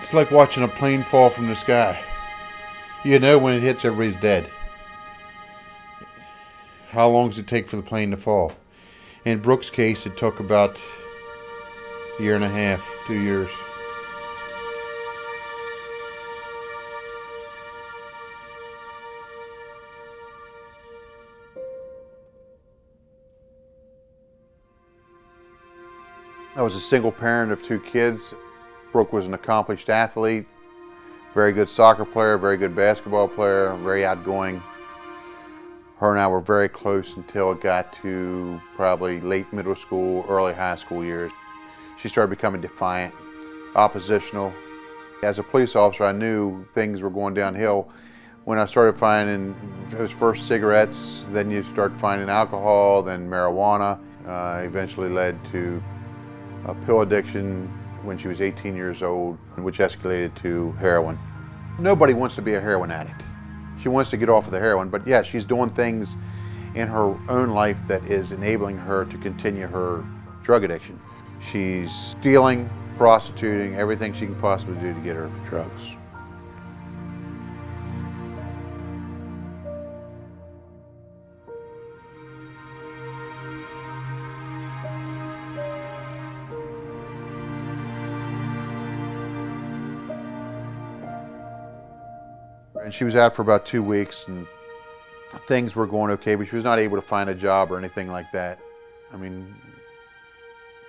It's like watching a plane fall from the sky. You know when it hits, everybody's dead. How long does it take for the plane to fall? In Brooke's case, it took about a year and a half, 2 years. I was a single parent of 2 kids. Brooke was an accomplished athlete, very good soccer player, very good basketball player, very outgoing. Her and I were very close until it got to probably late middle school, early high school years. She started becoming defiant, oppositional. As a police officer, I knew things were going downhill. When I started finding those first cigarettes, then you start finding alcohol, then marijuana, eventually led to a pill addiction when she was 18 years old, which escalated to heroin. Nobody wants to be a heroin addict. She wants to get off of the heroin, but yeah, she's doing things in her own life that is enabling her to continue her drug addiction. She's stealing, prostituting, everything she can possibly do to get her drugs. And she was out for about 2 weeks, and things were going okay, but she was not able to find a job or anything like that. I mean,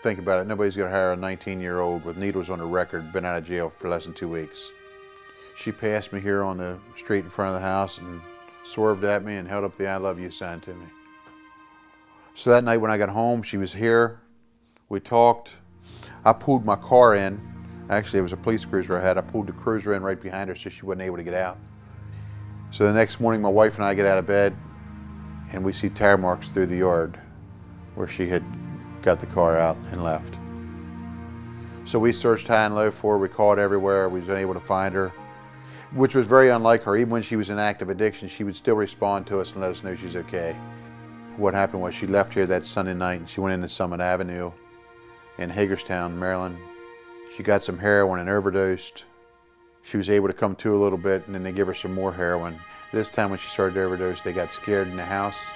think about it. Nobody's going to hire a 19-year-old with needles on her record, been out of jail for less than 2 weeks. She passed me here on the street in front of the house and swerved at me and held up the I love you sign to me. So that night when I got home, she was here. We talked. I pulled my car in. Actually, it was a police cruiser I had. I pulled the cruiser in right behind her so she wasn't able to get out. So the next morning, my wife and I get out of bed, and we see tire marks through the yard where she had got the car out and left. So we searched high and low for her. We called everywhere. We was unable to find her, which was very unlike her. Even when she was in active addiction, she would still respond to us and let us know she's okay. What happened was she left here that Sunday night, and she went into Summit Avenue in Hagerstown, Maryland. She got some heroin and overdosed. She was able to come to a little bit, and then they gave her some more heroin. This time when she started to overdose, they got scared in the house,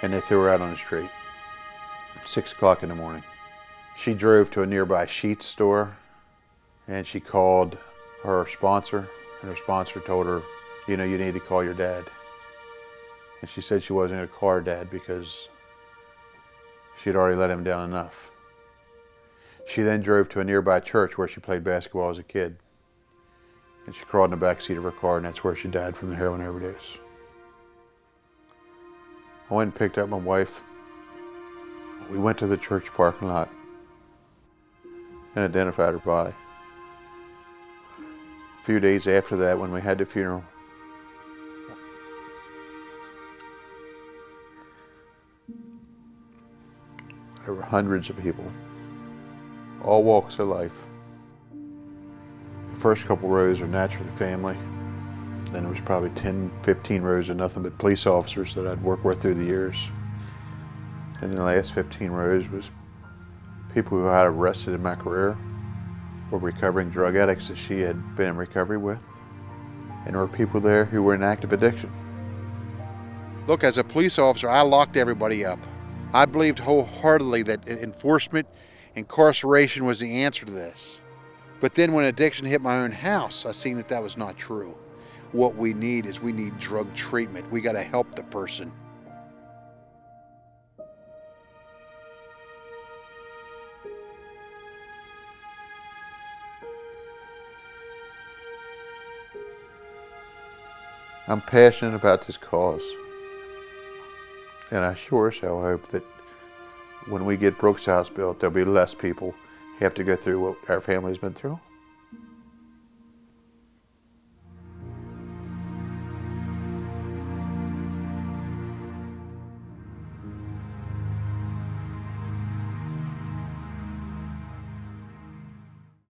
and they threw her out on the street. 6 o'clock in the morning. She drove to a nearby sheets store, and she called her sponsor, and her sponsor told her, you know, you need to call your dad. And she said she wasn't going to call her dad because she'd already let him down enough. She then drove to a nearby church where she played basketball as a kid. And she crawled in the back seat of her car, and that's where she died from the heroin overdose. I went and picked up my wife. We went to the church parking lot and identified her body. A few days after that, when we had the funeral, there were hundreds of people, all walks of life. The first couple rows are naturally family. Then there was probably 10, 15 rows of nothing but police officers that I'd worked with through the years. And the last 15 rows was people who I had arrested in my career, were recovering drug addicts that she had been in recovery with. And there were people there who were in active addiction. Look, as a police officer, I locked everybody up. I believed wholeheartedly that enforcement, incarceration was the answer to this. But then when addiction hit my own house, I seen that that was not true. What we need is we need drug treatment. We got to help the person. I'm passionate about this cause. And I sure as hell hope that when we get Brooke's house built, there'll be less people have to go through what our family's been through.